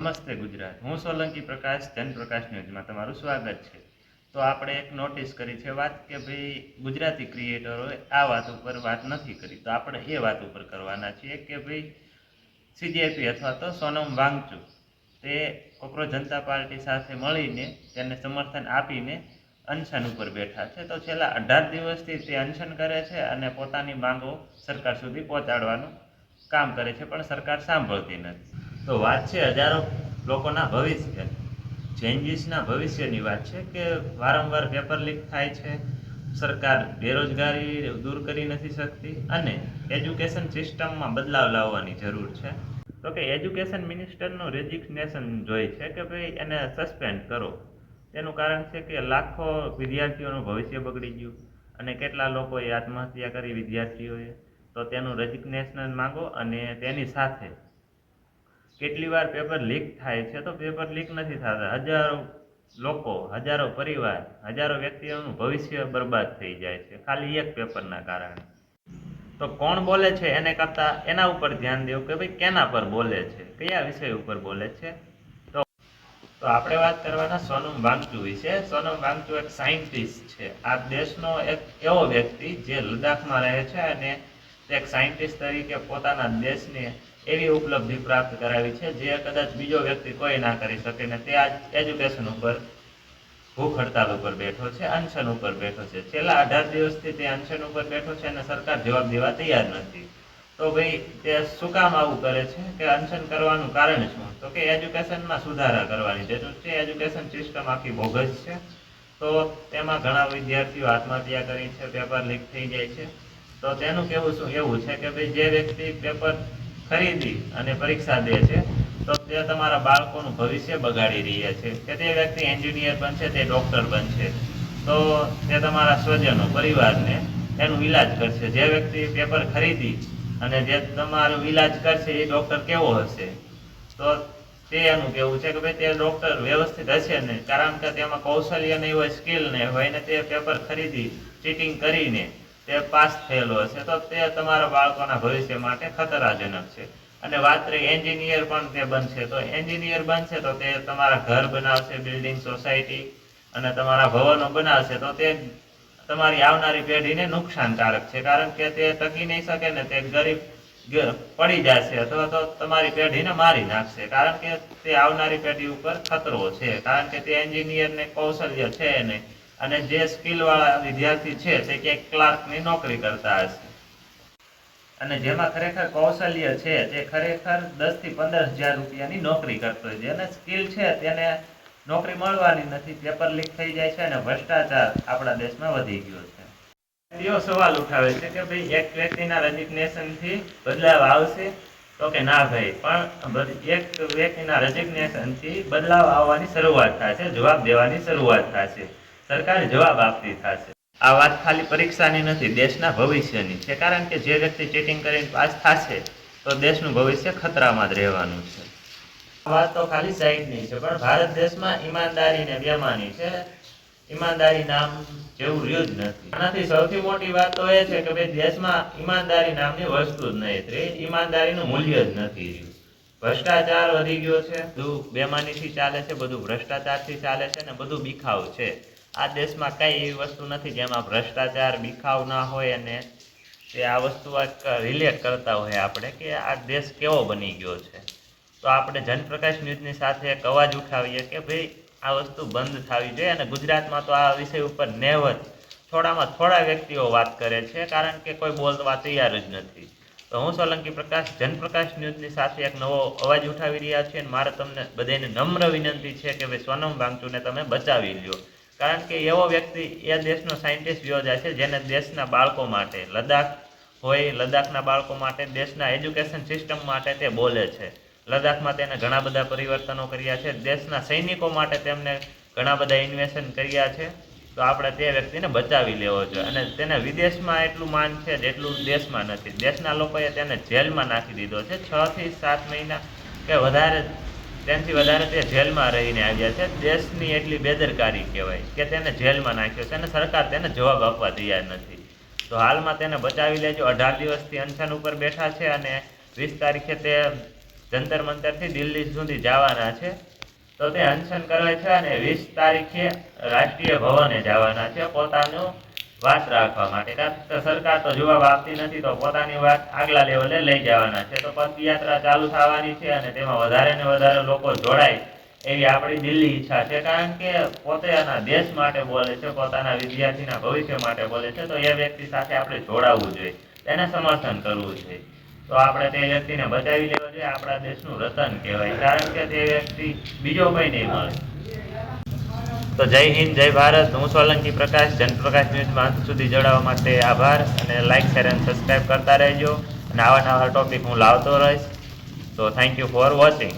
નમસ્તે ગુજરાત, હું સોલંકી પ્રકાશ જનપ્રકાશ ન્યૂઝમાં તમારું સ્વાગત છે. તો આપણે એક નોટિસ કરી છે વાત કે ભાઈ ગુજરાતી ક્રિએટરોએ આ વાત ઉપર વાત નથી કરી, તો આપણે એ વાત ઉપર કરવાના છીએ કે ભાઈ સીજેપી અથવા તો સોનમ વાંગચુક તે કોકરોચ જનતા પાર્ટી સાથે મળીને તેને સમર્થન આપીને અનશન ઉપર બેઠા છે. તો છેલ્લા 18 દિવસથી તે અનશન કરે છે અને પોતાની માંગો સરકાર સુધી પહોંચાડવાનું કામ કરે છે, પણ સરકાર સાંભળતી નથી. તો વાત છે હજારો લોકોના ભવિષ્ય, ચેન્જીસના ભવિષ્યની વાત છે કે વારંવાર પેપર લીક થાય છે, સરકાર બેરોજગારી દૂર કરી નથી શકતી અને એજ્યુકેશન સિસ્ટમમાં બદલાવ લાવવાની જરૂર છે. તો કે એજ્યુકેશન મિનિસ્ટરનું રેઝિગ્નેશન જોઈએ છે કે ભાઈ એને સસ્પેન્ડ કરો. તેનું કારણ છે કે લાખો વિદ્યાર્થીઓનું ભવિષ્ય બગડી ગયું અને કેટલા લોકોએ આત્મહત્યા કરી વિદ્યાર્થીઓએ. તો તેનું રેઝિગ્નેશન માંગો અને તેની સાથે કેટલી વાર પેપર લીક થાય છે, તો પેપર લીક નથી થતા, હજારો લોકો, હજારો પરિવાર, હજારો વ્યક્તિઓનું ભવિષ્ય બરબાદ થઈ જાય છે ખાલી એક પેપરના કારણે. તો કોણ બોલે છે એને કરતા એના ઉપર ધ્યાન દેવું કે ભાઈ કેના પર બોલે છે, કયા વિષય ઉપર બોલે છે. તો આપણે વાત કરવાના સોનમ વાંગચુક વિશે. સોનમ વાંગચુક એક સાયન્ટિસ્ટ છે, આ દેશનો એક એવો વ્યક્તિ જે લદ્દાખમાં રહે છે અને એક સાયન્ટિસ્ટ તરીકે પોતાના દેશને એવી ઉપલબ્ધિ પ્રાપ્ત કરાવી છે જે કદાચ બીજો વ્યક્તિ કોઈ ના કરી શકે. ને તે આજ એજ્યુકેશન ઉપર ભૂખ હડતાલ ઉપર બેઠો છે, અનશન ઉપર બેઠો છે. છેલ્લા 18 દિવસથી તે અનશન ઉપર બેઠો છે અને સરકાર જવાબ દેવા તૈયાર નથી. તો ભાઈ તે શું કામ આવું કરે છે કે અનશન કરવાનું કારણ શું? તો કે એજ્યુકેશનમાં સુધારા કરવાની જરૂર છે. એજ્યુકેશન સિસ્ટમ આખી બોગસ છે. તો તેમાં ઘણા વિદ્યાર્થીઓ આત્મહત્યા કરી છે, પેપર લીક થઈ જાય છે. તો તેનું કહેવું શું એવું છે કે ભાઈ જે વ્યક્તિ પેપર ખરીદી અને પરીક્ષા દે છે તો તે તમારા બાળકોનું ભવિષ્ય બગાડી રહ્યા છે કે તે વ્યક્તિ એન્જિનિયર બનશે, તે ડૉક્ટર બનશે, તો તે તમારા સ્વજનો પરિવારને એનું ઈલાજ કરશે. જે વ્યક્તિ પેપર ખરીદી અને જે તમારો ઈલાજ કરશે એ ડૉક્ટર કેવો હશે? તો તે એનું કહેવું છે કે ભાઈ તે ડૉક્ટર વ્યવસ્થિત હશે નહીં, કારણ કે તેમાં કૌશલ્ય નહીં હોય, સ્કિલ નહીં હોય ને તે પેપર ખરીદી ચીટિંગ કરીને તે પાસ થયેલો હશે, તો તે તમારા બાળકોના ભવિષ્ય માટે ખતરાજનક છે. અને વાત રહી એન્જિનિયર પણ તે બનશે, તો એન્જિનિયર બનશે તો તે તમારા ઘર બનાવશે, બિલ્ડિંગ, સોસાયટી અને તમારા ભવનો બનાવશે, તો તે તમારી આવનારી પેઢીને નુકસાનકારક છે, કારણ કે તે ટકી નહીં શકે ને તે ગરીબ પડી જશે અથવા તો તમારી પેઢીને મારી નાખશે, કારણ કે તે આવનારી પેઢી ઉપર ખતરો છે, કારણ કે તે એન્જિનિયરને કૌશલ્ય છે નહીં અને જે સ્કિલ વાળા વિદ્યાર્થી છે તે ક્યાંક ક્લાર્કની નોકરી કરતા હશે અને જેમાં ખરેખર કૌશલ્ય છે તે ખરેખર 10 થી 15,000 રૂપિયાની નોકરી કરતો હોય. જેને સ્કિલ છે તેને નોકરી મળવાની નથી, પેપર લીક થઈ જાય છે અને ભ્રષ્ટાચાર આપણા દેશમાં વધી ગયો છે. તેઓ સવાલ ઉઠાવે છે કે ભાઈ એક વ્યક્તિના રેઝિગ્નેશનથી બદલાવ આવશે, તો કે ના ભાઈ, પણ એક વ્યક્તિના રેઝિગ્નેશનથી બદલાવ આવવાની શરૂઆત થશે, જવાબ દેવાની શરૂઆત થશે, સરકાર જવાબ આપતી થશે. આ વાત ખાલી પરીક્ષાની નથી, દેશના ભવિષ્યની છે, કારણ કે જે વ્યક્તિ ચીટિંગ કરીને પાસ થશે તો દેશનું ભવિષ્ય ખતરામાં જ રહેવાનું છે. આ વાત તો ખાલી સાઈડની છે, પણ ભારત દેશમાં ઈમાનદારી ને બેમાની છે. ઈમાનદારી નામ જેવું રહ્યું જ નથી. આનાથી સૌથી મોટી વાત તો એ છે કે ભાઈ દેશમાં ઈમાનદારી નામની વસ્તુ જ નહીં રહી, ઈમાનદારીનું મૂલ્ય જ નથી રહ્યું. ભ્રષ્ટાચાર વધી ગયો છે, બધું બેમાનીથી ચાલે છે, બધું ભ્રષ્ટાચારથી ચાલે છે ને બધું બીખાવ છે. આ દેશમાં કઈ એવી વસ્તુ નથી જેમાં ભ્રષ્ટાચાર, બીખાવ ના હોય અને તે આ વસ્તુ રિલેટ કરતા હોય આપણે કે આ દેશ કેવો બની ગયો છે. તો આપણે જનપ્રકાશ ન્યૂઝની સાથે એક અવાજ ઉઠાવીએ કે ભાઈ આ વસ્તુ બંધ થવી જોઈએ. અને ગુજરાતમાં તો આ વિષય ઉપર નેવત થોડામાં થોડા વ્યક્તિઓ વાત કરે છે, કારણ કે કોઈ બોલવા તૈયાર જ નથી. તો હું સોલંકી પ્રકાશ જનપ્રકાશ ન્યૂઝની સાથે એક નવો અવાજ ઉઠાવી રહ્યા છીએ અને મારે તમને બધાને નમ્ર વિનંતી છે કે ભાઈ સોનમ વાંગચુકને તમે બચાવી લ્યો, કારણ કે એવો વ્યક્તિ એ દેશનો સાયન્ટિસ્ટ યોજાય છે જેને દેશના બાળકો માટે, લદ્દાખ હોય, લદ્દાખના બાળકો માટે, દેશના એજ્યુકેશન સિસ્ટમ માટે તે બોલે છે. લદ્દાખમાં તેને ઘણા બધા પરિવર્તનો કર્યા છે, દેશના સૈનિકો માટે તેમને ઘણા બધા ઇન્વેસ્ટ કર્યા છે. તો આપણે તે વ્યક્તિને બચાવી લેવો જોઈએ અને તેને વિદેશમાં એટલું માન છે જેટલું દેશમાં નથી. દેશના લોકોએ તેને જેલમાં નાખી દીધો છે, 6 થી 7 મહિના કે વધારે, તેનાથી વધારે તે જેલમાં રહીને આવ્યા છે. દેશની એટલી બેદરકારી કહેવાય કે તેને જેલમાં નાખ્યો છે અને સરકાર તેને જવાબ આપવા તૈયાર નથી. તો હાલમાં તેને બચાવી લેજો. 18 દિવસથી અનશન ઉપર બેઠા છે અને 20 તારીખે તે જંતર મંતરથી દિલ્હી સુધી જવાના છે. તો તે અનશન કરે છે અને 20 તારીખે રાષ્ટ્રીય ભવને જવાના છે પોતાનું વાત રાખવા માટે. કારણ કે સરકાર તો જવાબ આપતી નથી, તો પોતાની વાત આગલા લેવલે લઈ જવાના છે. તો પદયાત્રા ચાલુ થવાની છે અને તેમાં વધારે ને વધારે લોકો જોડાય એવી આપણી દિલ્હી ઈચ્છા છે. કારણ કે પોતાના દેશ માટે બોલે છે, પોતાના વિદ્યાર્થીના ભવિષ્ય માટે બોલે છે, તો એ વ્યક્તિ સાથે આપણે જોડાવવું જોઈએ, તેને સમર્થન કરવું જોઈએ. તો આપણે તે વ્યક્તિને બચાવી લેવો જોઈએ. આપણા દેશનું રતન કહેવાય, કારણ કે તે વ્યક્તિ બીજો કોઈ નહીં મળે. તો જય હિન્દ, જય ભારત. હું સોલંકી પ્રકાશ, જનપ્રકાશ ન્યૂઝમાં અંત સુધી જોડાવા માટે આભાર. અને લાઇક, શેર અને સબસ્ક્રાઈબ કરતા રહેજો. અને આવા નવા ટોપિક હું લાવતો રહીશ. તો થેન્ક યુ ફોર વોચિંગ.